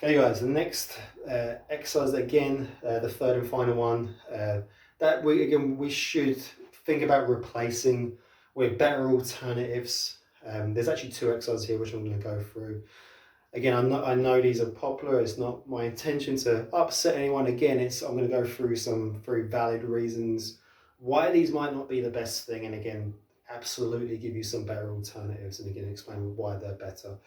Okay guys, the next exercise again, the third and final one, that we should think about replacing with better alternatives. There's actually two exercises here which I'm going to go through. Again, I know these are popular. It's not my intention to upset anyone. Again, I'm going to go through some very valid reasons why these might not be the best thing, and again, absolutely give you some better alternatives, and again, explain why they're better.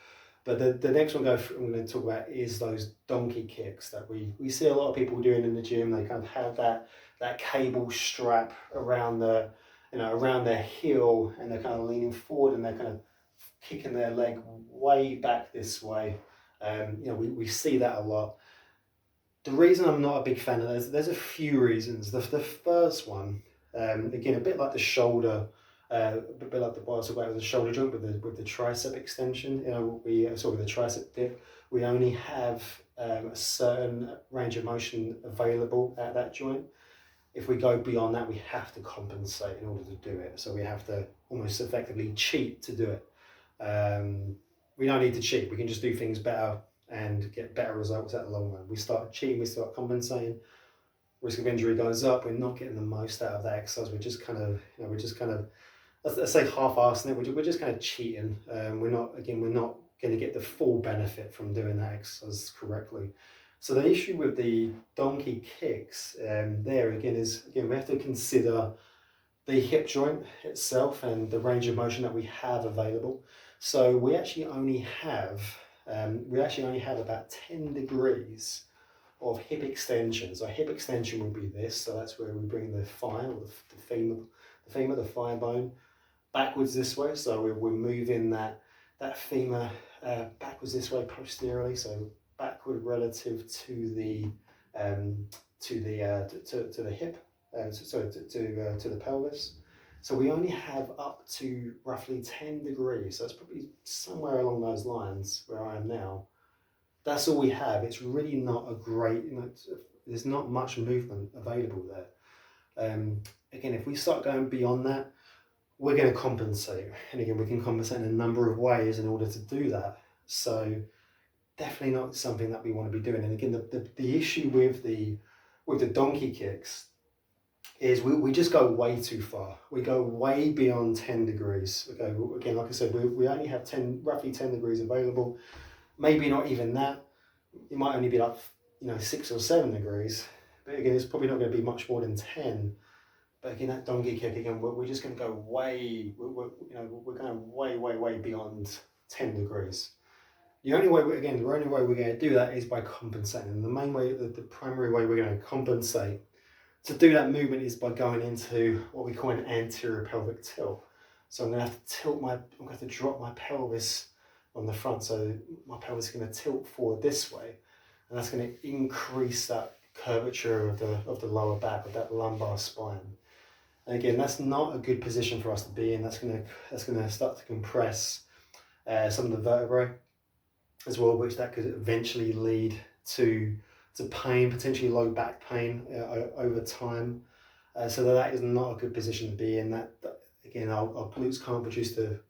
But the next one I'm going to talk about is those donkey kicks that we see a lot of people doing in the gym. They kind of have that cable strap around around their heel, and they're kind of leaning forward and they're kind of kicking their leg way back this way. We see that a lot. The reason I'm not a big fan of those, there's a few reasons. The first one, again, a bit like the shoulder, a bit like the bar talk about with the shoulder joint with the tricep extension. With the tricep dip, we only have a certain range of motion available at that joint. If we go beyond that, we have to compensate in order to do it. So we have to almost effectively cheat to do it. We don't need to cheat. We can just do things better and get better results at the long run. We start cheating, we start compensating. Risk of injury goes up. We're not getting the most out of that exercise. We're just kind of, let's say half-assing it. We're just kind of cheating. We're not going to get the full benefit from doing that exercise correctly. So the issue with the donkey kicks there again is we have to consider the hip joint itself and the range of motion that we have available. So we actually only have about 10 degrees of hip extension. So hip extension would be this. So that's where we bring the thigh or the thigh bone backwards this way. So we're moving that femur backwards this way posteriorly. So backward relative to the hip, to the pelvis. So we only have up to roughly 10 degrees. So it's probably somewhere along those lines where I am now. That's all we have. It's really not a great, there's not much movement available there. Again, if we start going beyond that, we're going to compensate. And again, we can compensate in a number of ways in order to do that. So definitely not something that we want to be doing. And again, the issue with the donkey kicks is we just go way too far. We go way beyond 10 degrees. Okay, again, like I said, we only have roughly 10 degrees available. Maybe not even that. It might only be like 6 or 7 degrees. But again, it's probably not going to be much more than 10. But again, that donkey kick again, we're just going to go way. We're going way beyond 10 degrees. The only way we're going to do that is by compensating. And the primary way we're going to compensate to do that movement is by going into what we call an anterior pelvic tilt. So I'm going to have to drop my pelvis on the front. So my pelvis is going to tilt forward this way, and that's going to increase that curvature of the lower back, of that lumbar spine. And again, that's not a good position for us to be in. That's going to start to compress some of the vertebrae as well, which that could eventually lead to pain, potentially low back pain over time. So that is not a good position to be in. That again, our glutes can't produce the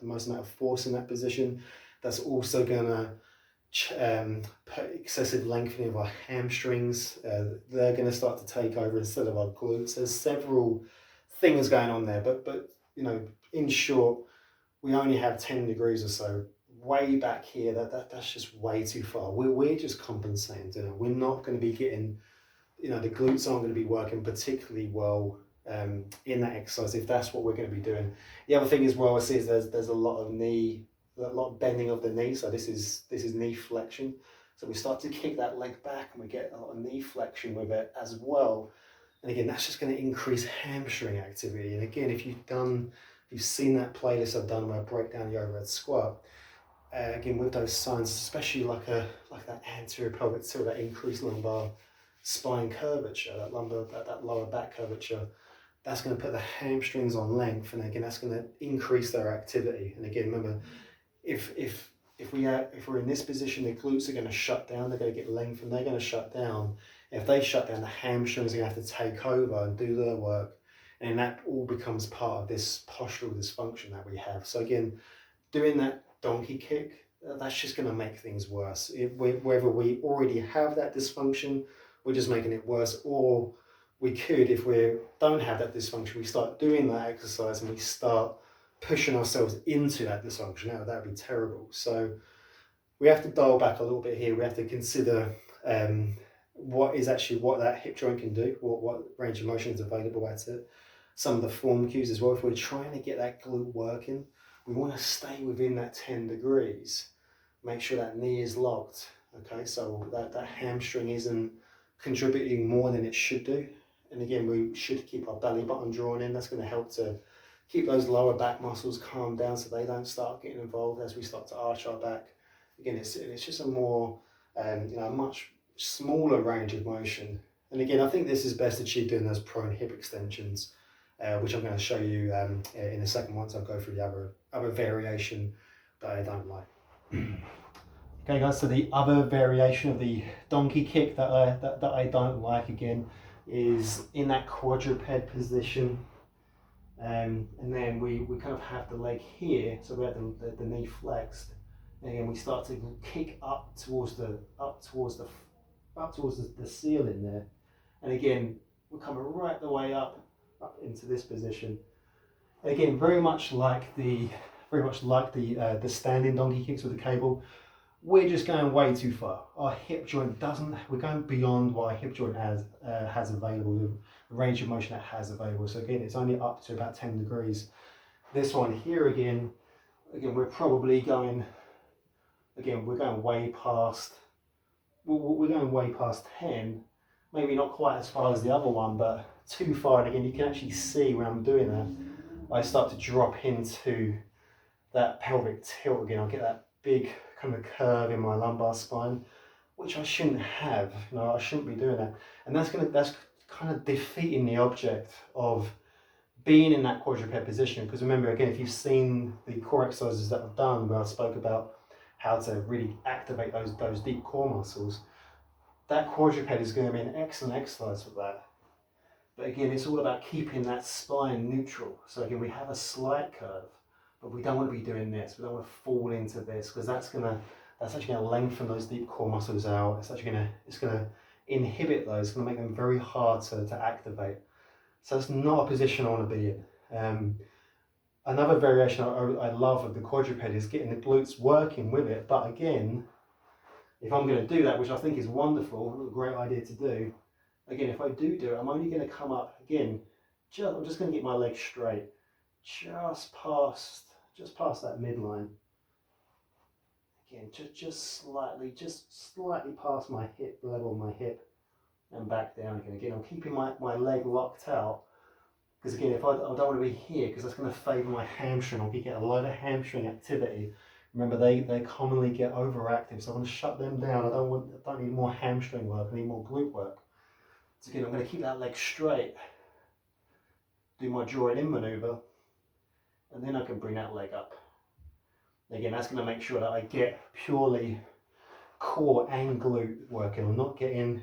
most amount of force in that position. That's also going to put excessive lengthening of our hamstrings. They're going to start to take over instead of our glutes. There's several things going on there, but in short, we only have 10 degrees or so. Way back here, that's just way too far. We're just compensating. We're not going to be getting, the glutes aren't going to be working particularly well in that exercise if that's what we're going to be doing. The other thing as well I see is there's a lot of bending of the knee. So this is knee flexion. So we start to kick that leg back and we get a lot of knee flexion with it as well. And again, that's just going to increase hamstring activity. And again, if you've seen that playlist I've done where I break down the overhead squat. Again, with those signs, especially like that anterior pelvic tilt, that increased lumbar spine curvature, that lower back curvature, that's going to put the hamstrings on length, and again, that's going to increase their activity. And again, remember, if we're in this position, the glutes are going to shut down. They're going to get length, and they're going to shut down. If they shut down, the hamstrings are going to have to take over and do their work, and that all becomes part of this postural dysfunction that we have. So again, doing that donkey kick that's just going to make things worse. Whether we already have that dysfunction, we're just making it worse, or we could, if we don't have that dysfunction, we start doing that exercise and we start pushing ourselves into that dysfunction. Now, that would be terrible. So we have to dial back a little bit here. We have to consider what that hip joint can do, what range of motion is available at it. Some of the form cues as well. If we're trying to get that glute working, we want to stay within that 10 degrees. Make sure that knee is locked. Okay, so that hamstring isn't contributing more than it should do. And again, we should keep our belly button drawn in. That's going to help to keep those lower back muscles calm down so they don't start getting involved as we start to arch our back. Again, it's just a more, much smaller range of motion. And again, I think this is best achieved doing those prone hip extensions, which I'm going to show you in a second once I go through the other variation that I don't like. Okay guys, so the other variation of the donkey kick that I don't like, again, is in that quadruped position. And then we kind of have the leg here, so we have the knee flexed. And again, we start to kick up towards the ceiling there. And again, we're coming right the way up into this position. And again, very much like the standing donkey kicks with the cable, we're just going way too far. Our hip joint we're going beyond what our hip joint has available, the range of motion it has available. So again, it's only up to about 10 degrees. This one here again, we're probably going, we're going way past 10, maybe not quite as far as the other one, but too far. And again, you can actually see when I'm doing that, I start to drop into that pelvic tilt again. I'll get that big kind of curve in my lumbar spine, which I shouldn't have. I shouldn't be doing that. And that's kind of defeating the object of being in that quadruped position. Because remember, again, if you've seen the core exercises that I've done where I spoke about how to really activate those deep core muscles, that quadruped is going to be an excellent exercise for that. But again, it's all about keeping that spine neutral. So again, we have a slight curve, but we don't want to be doing this. We don't want to fall into this, because that's actually going to lengthen those deep core muscles out. It's going to inhibit those. It's going to make them very hard to activate. So it's not a position I want to be in. Another variation I love of the quadruped is getting the glutes working with it. But again, if I'm going to do that, which I think is wonderful, a great idea to do, again, if I do it, I'm only going to come up again. I'm just going to get my legs straight, just past that midline. Again, just slightly past my hip, level of my hip, and back down again. Again, I'm keeping my leg locked out, because again, if I don't want to be here, because that's going to favour my hamstring. I'll get a load of hamstring activity. Remember, they commonly get overactive, so I want to shut them down. I don't need more hamstring work. I need more glute work. So again, I'm going to keep that leg straight, do my drawing in manoeuvre, and then I can bring that leg up. Again, that's going to make sure that I get purely core and glute working. I'm not getting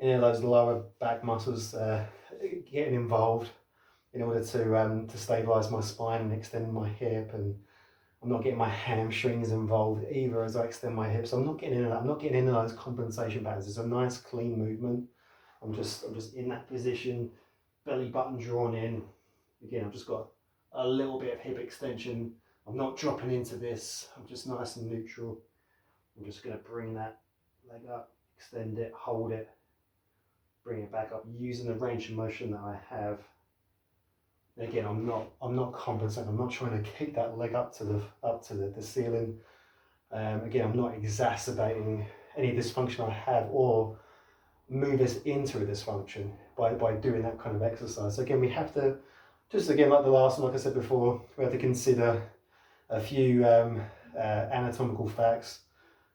any of those lower back muscles getting involved in order to stabilise my spine and extend my hip, and I'm not getting my hamstrings involved either as I extend my hips. So I'm not getting into that. I'm not getting into those compensation patterns. It's a nice clean movement. I'm just in that position, belly button drawn in. Again, I've just got a little bit of hip extension. I'm not dropping into this. I'm just nice and neutral. I'm just going to bring that leg up, extend it, hold it, bring it back up using the range of motion that I have. Again, I'm not compensating. I'm not trying to kick that leg up to the ceiling. Again, I'm not exacerbating any dysfunction I have or move us into a dysfunction by doing that kind of exercise. So again, we have to, just again like the last one, like I said before, we have to consider a few anatomical facts.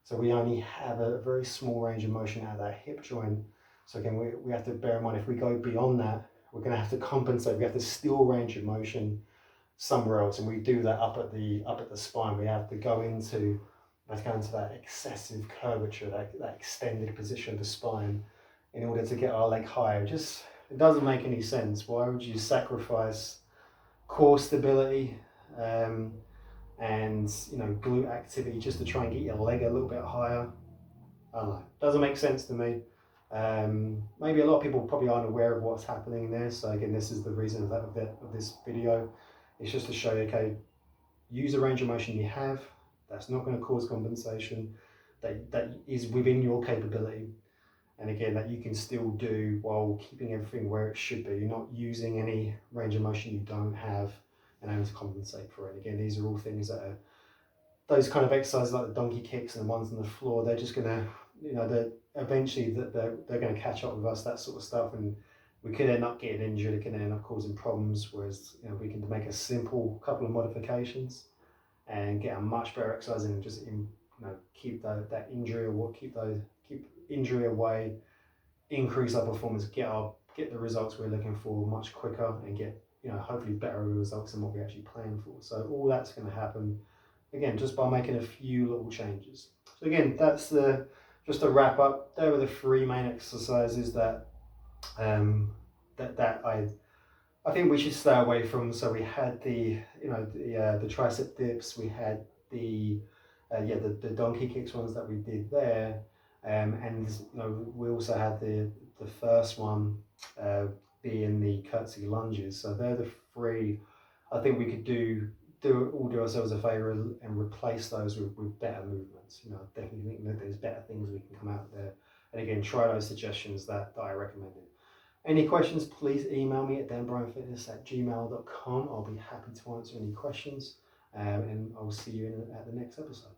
So we only have a very small range of motion out of that hip joint. So again, we have to bear in mind, if we go beyond that, we're going to have to compensate. We have to steal range of motion somewhere else, and we do that up at the spine. We have to go into that excessive curvature, that extended position of the spine, in order to get our leg higher. It doesn't make any sense. Why would you sacrifice core stability and and glute activity just to try and get your leg a little bit higher. I don't know, doesn't make sense to me. Maybe a lot of people probably aren't aware of what's happening there. So again, this is the reason of this video. It's just to show you, okay, use the range of motion you have. That's not going to cause compensation. That is within your capability. And again, that you can still do while keeping everything where it should be. You're not using any range of motion you don't have and having to compensate for it. Again, these are all things that are, those kind of exercises like the donkey kicks and the ones on the floor, they're just going to, they're eventually they're going to catch up with us, that sort of stuff. And we could end up getting injured, it can end up causing problems. Whereas, we can make a simple couple of modifications and get a much better exercise and just keep that injury or keep injury away, increase our performance, get the results we're looking for much quicker, and get hopefully better results than what we actually plan for. So all that's going to happen again just by making a few little changes. So again, that's just a wrap up. There were the 3 main exercises that I think we should stay away from. So we had the tricep dips, we had the donkey kicks ones that we did there, and we also had the first one being the curtsy lunges. So they're the 3 I think we could do ourselves a favor and replace those with better movements. I definitely think that there's better things we can come out there. And again, try those suggestions that I recommended. Any questions, please email me at danbryanfitness@gmail.com. I'll be happy to answer any questions, and I'll see you at the next episode.